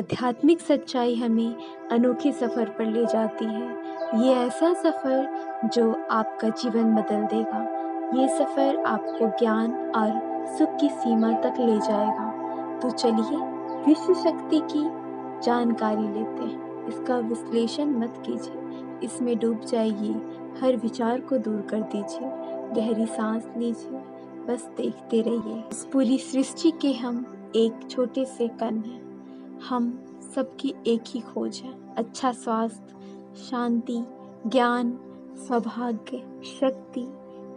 आध्यात्मिक सच्चाई हमें अनोखे सफ़र पर ले जाती है। ये ऐसा सफ़र जो आपका जीवन बदल देगा। ये सफ़र आपको ज्ञान और सुख की सीमा तक ले जाएगा। तो चलिए विश्व शक्ति की जानकारी लेते हैं। इसका विश्लेषण मत कीजिए, इसमें डूब जाइए। हर विचार को दूर कर दीजिए, गहरी सांस लीजिए, बस देखते रहिए। इस पूरी सृष्टि के हम एक छोटे से कण हैं। हम सबकी एक ही खोज है, अच्छा स्वास्थ्य, शांति, ज्ञान, सौभाग्य, शक्ति,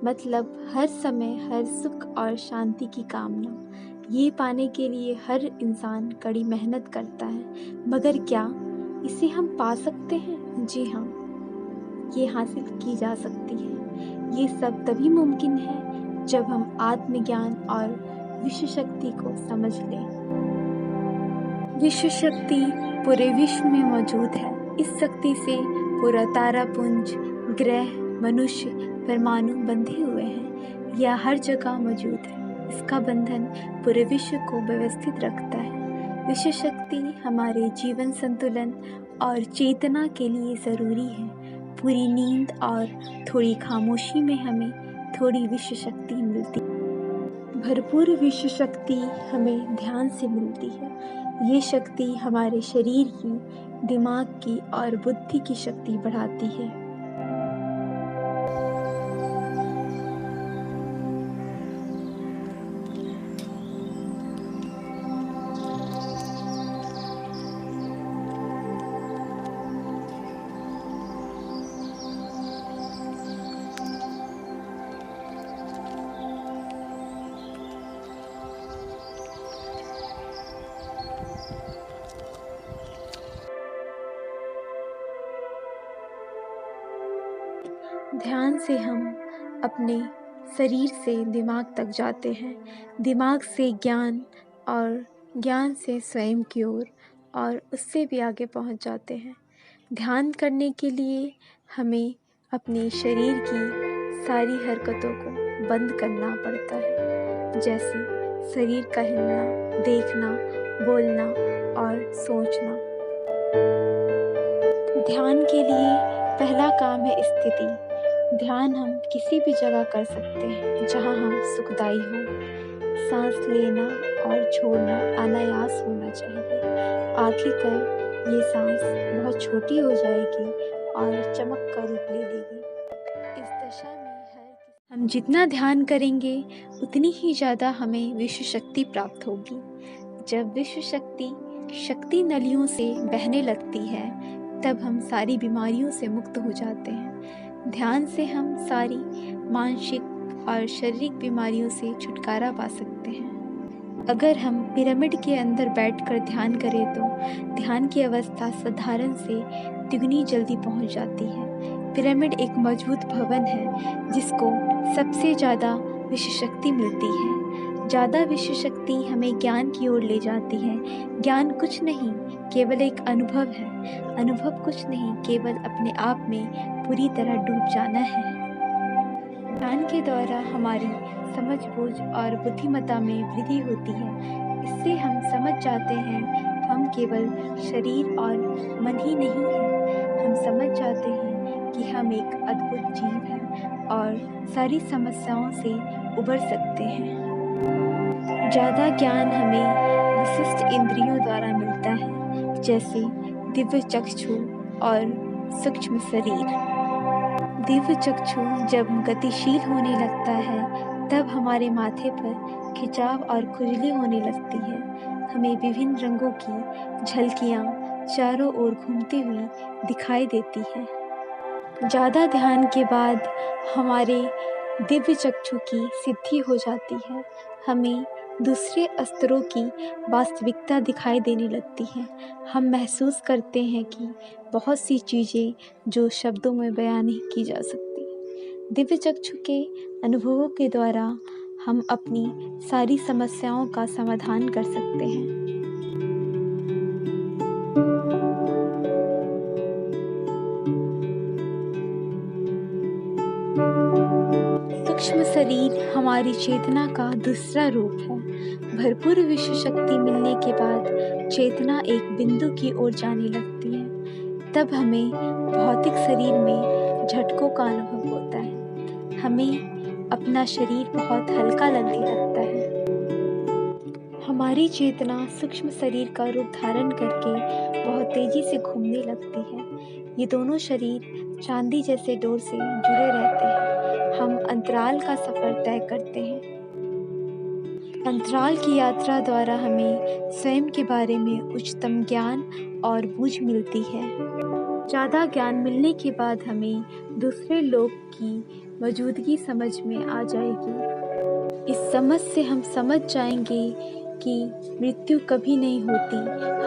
मतलब हर समय हर सुख और शांति की कामना। ये पाने के लिए हर इंसान कड़ी मेहनत करता है, मगर क्या इसे हम पा सकते हैं? जी हाँ, ये हासिल की जा सकती है। ये सब तभी मुमकिन है जब हम आत्मज्ञान और विश्व शक्ति को समझ लें। विश्व शक्ति पूरे विश्व में मौजूद है। इस शक्ति से पूरा तारापुंज, ग्रह, मनुष्य, परमाणु बंधे हुए हैं। यह हर जगह मौजूद है। इसका बंधन पूरे विश्व को व्यवस्थित रखता है। विश्व शक्ति हमारे जीवन संतुलन और चेतना के लिए ज़रूरी है। पूरी नींद और थोड़ी खामोशी में हमें थोड़ी विश्व शक्ति मिलती है। भरपूर विश्व शक्ति हमें ध्यान से मिलती है। ये शक्ति हमारे शरीर की, दिमाग की और बुद्धि की शक्ति बढ़ाती है। ध्यान से हम अपने शरीर से दिमाग तक जाते हैं, दिमाग से ज्ञान और ज्ञान से स्वयं की ओर और उससे भी आगे पहुंच जाते हैं। ध्यान करने के लिए हमें अपने शरीर की सारी हरकतों को बंद करना पड़ता है, जैसे शरीर का हिलना, देखना, बोलना और सोचना। ध्यान के लिए पहला काम है स्थिति। ध्यान हम किसी भी जगह कर सकते हैं जहां हम सुखदायी हों। सांस लेना और छोड़ना अनायास होना चाहिए। आखिरकार ये सांस बहुत छोटी हो जाएगी और चमक का रूप ले लेगी। इस दशा में हम जितना ध्यान करेंगे उतनी ही ज़्यादा हमें विश्व शक्ति प्राप्त होगी। जब विश्व शक्ति नलियों से बहने लगती है, तब हम सारी बीमारियों से मुक्त हो जाते हैं। ध्यान से हम सारी मानसिक और शारीरिक बीमारियों से छुटकारा पा सकते हैं। अगर हम पिरामिड के अंदर बैठकर ध्यान करें तो ध्यान की अवस्था साधारण से तिगुनी जल्दी पहुंच जाती है। पिरामिड एक मजबूत भवन है जिसको सबसे ज़्यादा विश्व शक्ति मिलती है। ज़्यादा विश्व शक्ति हमें ज्ञान की ओर ले जाती है। ज्ञान कुछ नहीं, केवल एक अनुभव है। अनुभव कुछ नहीं, केवल अपने आप में पूरी तरह डूब जाना है। ज्ञान के द्वारा हमारी समझ, बूझ और बुद्धिमत्ता में वृद्धि होती है। इससे हम समझ जाते हैं हम केवल शरीर और मन ही नहीं हैं। हम समझ जाते हैं कि हम एक अद्भुत जीव हैं और सारी समस्याओं से उबर सकते हैं। ज़्यादा ज्ञान हमें विशिष्ट इंद्रियों द्वारा मिलता है, जैसे दिव्य चक्षु और सूक्ष्म शरीर। दिव्य चक्षु जब गतिशील होने लगता है, तब हमारे माथे पर खिंचाव और खुजली होने लगती है। हमें विभिन्न रंगों की झलकियाँ चारों ओर घूमती हुई दिखाई देती है। ज़्यादा ध्यान के बाद हमारे दिव्य चक्षु की सिद्धि हो जाती है। हमें दूसरे स्तरों की वास्तविकता दिखाई देने लगती है। हम महसूस करते हैं कि बहुत सी चीज़ें जो शब्दों में बयान नहीं की जा सकती। दिव्य चक्षु के अनुभवों के द्वारा हम अपनी सारी समस्याओं का समाधान कर सकते हैं। सूक्ष्म शरीर हमारी चेतना का दूसरा रूप है। भरपूर विश्व शक्ति मिलने के बाद चेतना एक बिंदु की ओर जाने लगती है। तब हमें भौतिक शरीर में झटकों का अनुभव होता है। हमें अपना शरीर बहुत हल्का लगने लगता है। हमारी चेतना सूक्ष्म शरीर का रूप धारण करके बहुत तेजी से घूमने लगती है। ये दोनों शरीर चांदी जैसे डोर से जुड़े रहते हैं। हम अंतराल का सफर तय करते हैं। अंतराल की यात्रा द्वारा हमें स्वयं के बारे में उच्चतम ज्ञान और बूझ मिलती है। ज़्यादा ज्ञान मिलने के बाद हमें दूसरे लोग की मौजूदगी समझ में आ जाएगी। इस समझ से हम समझ जाएंगे कि मृत्यु कभी नहीं होती,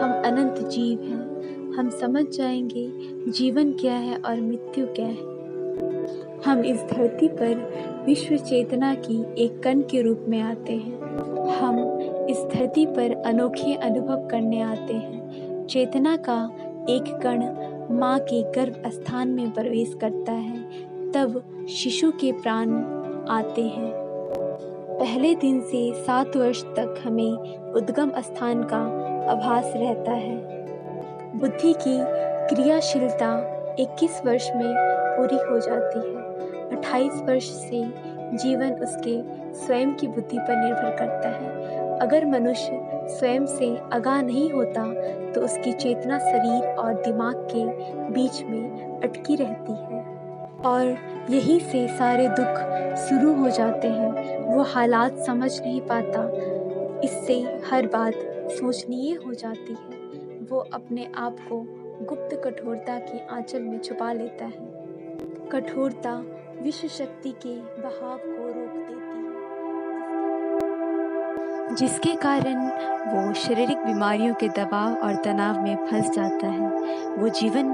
हम अनंत जीव हैं। हम समझ जाएंगे जीवन क्या है और मृत्यु क्या है। हम इस धरती पर विश्व चेतना की एक कण के रूप में आते हैं। हम इस धरती पर अनोखे अनुभव करने आते हैं। चेतना का एक कण माँ के गर्भ स्थान में प्रवेश करता है, तब शिशु के प्राण आते हैं। पहले दिन से 7 वर्ष तक हमें उद्गम स्थान का आभास रहता है। बुद्धि की क्रियाशीलता 21 वर्ष में पूरी हो जाती है। 28 वर्ष से जीवन उसके स्वयं की बुद्धि पर निर्भर करता है। अगर मनुष्य स्वयं से आगाह नहीं होता तो उसकी चेतना शरीर और दिमाग के बीच में अटकी रहती है और यहीं से सारे दुख शुरू हो जाते हैं। वो हालात समझ नहीं पाता, इससे हर बात सोचनीय हो जाती है। वो अपने आप को गुप्त कठोरता के आंचल में छुपा लेता है। कठोरता विश्व शक्ति के बहाव को रोक देती है, जिसके कारण वो शारीरिक बीमारियों के दबाव और तनाव में फंस जाता है। वो जीवन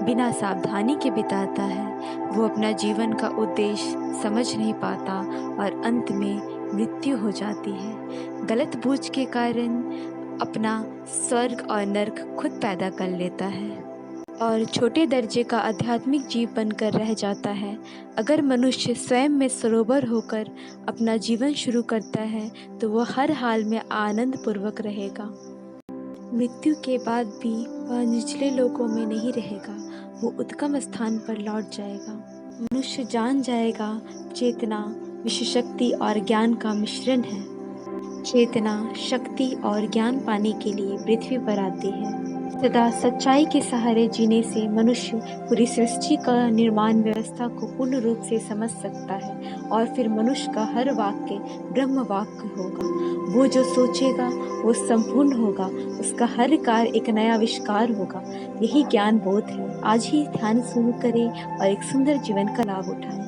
बिना सावधानी के बिताता है। वो अपना जीवन का उद्देश्य समझ नहीं पाता और अंत में मृत्यु हो जाती है। गलत बूझ के कारण अपना स्वर्ग और नर्क खुद पैदा कर लेता है और छोटे दर्जे का आध्यात्मिक जीव बनकर रह जाता है। अगर मनुष्य स्वयं में सरोवर होकर अपना जीवन शुरू करता है तो वह हर हाल में आनंद पूर्वक रहेगा। मृत्यु के बाद भी वह निचले लोकों में नहीं रहेगा, वो उद्गम स्थान पर लौट जाएगा। मनुष्य जान जाएगा चेतना विश्व शक्ति और ज्ञान का मिश्रण है। चेतना शक्ति और ज्ञान पाने के लिए पृथ्वी पर आती है। सदा सच्चाई के सहारे जीने से मनुष्य पूरी सृष्टि का निर्माण व्यवस्था को पूर्ण रूप से समझ सकता है और फिर मनुष्य का हर वाक्य ब्रह्म वाक्य होगा। वो जो सोचेगा वो संपूर्ण होगा, उसका हर कार्य एक नया आविष्कार होगा। यही ज्ञान बोध है। आज ही ध्यान शुरू करें और एक सुंदर जीवन का लाभ उठाएं।